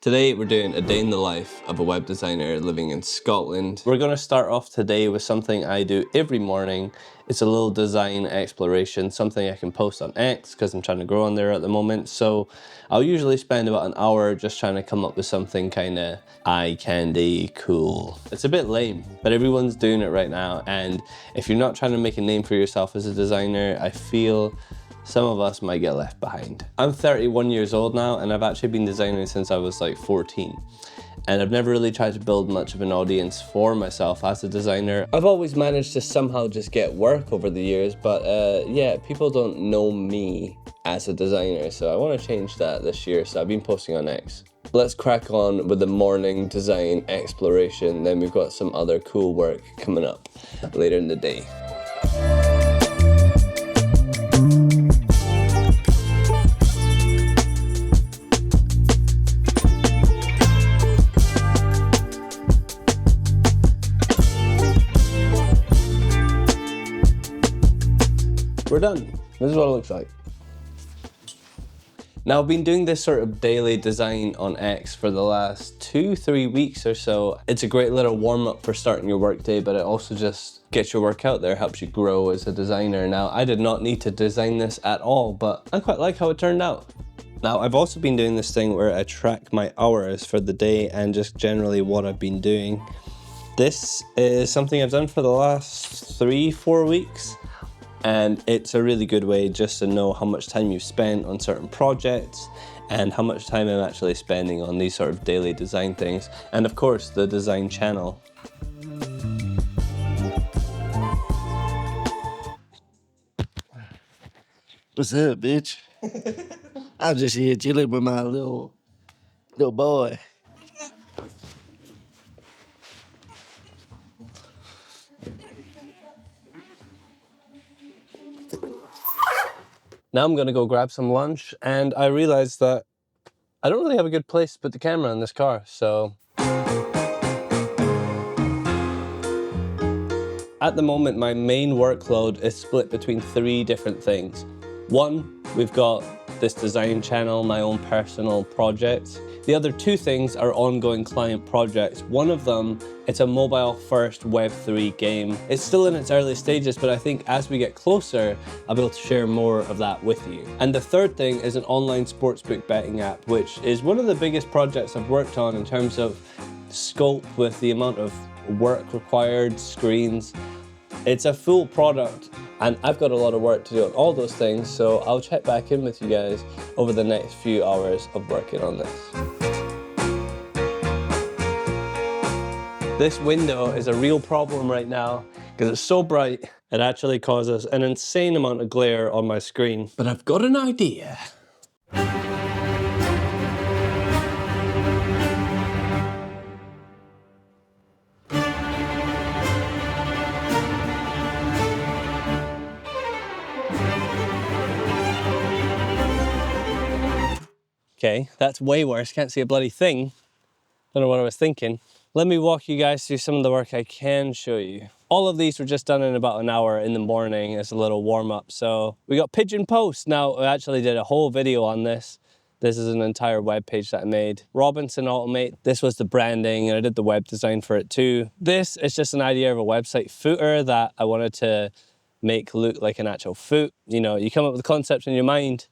Today we're doing a day in the life of a web designer living in Scotland. We're going to start off today with something I do every morning. It's a little design exploration, something I can post on X because I'm trying to grow on there at the moment. So I'll usually spend about an hour just trying to come up with something kind of eye candy cool. It's a bit lame, but everyone's doing it right now. And if you're not trying to make a name for yourself as a designer, I feel some of us might get left behind. I'm 31 years old now, and I've actually been designing since I was like 14. And I've never really tried to build much of an audience for myself as a designer. I've always managed to somehow just get work over the years, but yeah, people don't know me as a designer, so I want to change that this year, so I've been posting on X. Let's crack on with the morning design exploration, then we've got some other cool work coming up later in the day. We're done. This is what it looks like. Now I've been doing this sort of daily design on X for the last 2-3 weeks or so. It's a great little warm up for starting your workday, but it also just gets your work out there, helps you grow as a designer. Now I did not need to design this at all, but I quite like how it turned out. Now I've also been doing this thing where I track my hours for the day and just generally what I've been doing. This is something I've done for the last 3-4 weeks. And it's a really good way just to know how much time you've spent on certain projects and how much time I'm actually spending on these sort of daily design things. And of course, the design channel. What's up, bitch? I'm just here chilling with my little boy. Now I'm gonna go grab some lunch, and I realized that I don't really have a good place to put the camera in this car, so. At the moment, my main workload is split between 3 different things. One, we've got this design channel, my own personal projects. The other 2 things are ongoing client projects. One of them, it's a mobile-first Web3 game. It's still in its early stages, but I think as we get closer, I'll be able to share more of that with you. And the third thing is an online sportsbook betting app, which is one of the biggest projects I've worked on in terms of scope with the amount of work required, screens. It's a full product, and I've got a lot of work to do on all those things, so I'll check back in with you guys over the next few hours of working on this. This window is a real problem right now because it's so bright, it actually causes an insane amount of glare on my screen. But I've got an idea. Okay, that's way worse. Can't see a bloody thing. Don't know what I was thinking. Let me walk you guys through some of the work I can show you. All of these were just done in about an hour in the morning as a little warm up. So we got pigeon post. Now I actually did a whole video on this. This is an entire web page that I made. Robinson Automate, this was the branding, and I did the web design for it too. This is just an idea of a website footer that I wanted to make look like an actual foot. You know, you come up with a concept in your mind,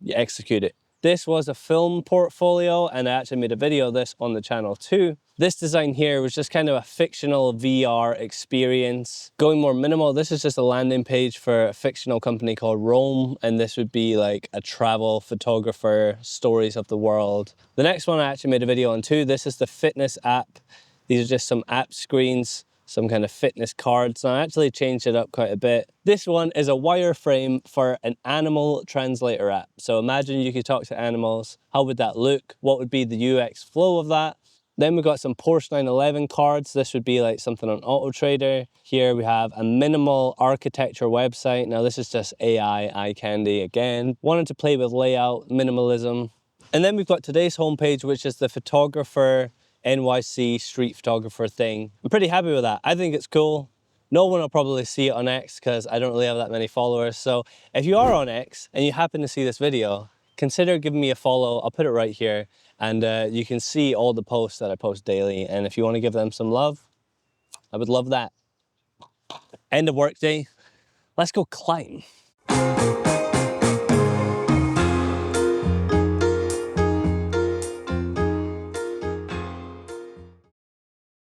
you execute it. This was a film portfolio, and I actually made a video of this on the channel too. This design here was just kind of a fictional VR experience. Going more minimal, this is just a landing page for a fictional company called Rome, and this would be like a travel photographer, stories of the world. The next one I actually made a video on too. This is the fitness app. These are just some app screens, some kind of fitness cards. And I actually changed it up quite a bit. This one is a wireframe for an animal translator app. So imagine you could talk to animals. How would that look? What would be the UX flow of that? Then we've got some Porsche 911 cards. This would be like something on AutoTrader. Here we have a minimal architecture website. Now this is just AI, eye candy again. Wanted to play with layout, minimalism. And then we've got today's homepage, which is the photographer NYC street photographer thing. I'm pretty happy with that. I think it's cool. No one will probably see it on X because I don't really have that many followers. So if you are on X and you happen to see this video, consider giving me a follow. I'll put it right here, and you can see all the posts that I post daily. And if you want to give them some love, I would love that. End of work day. Let's go climb.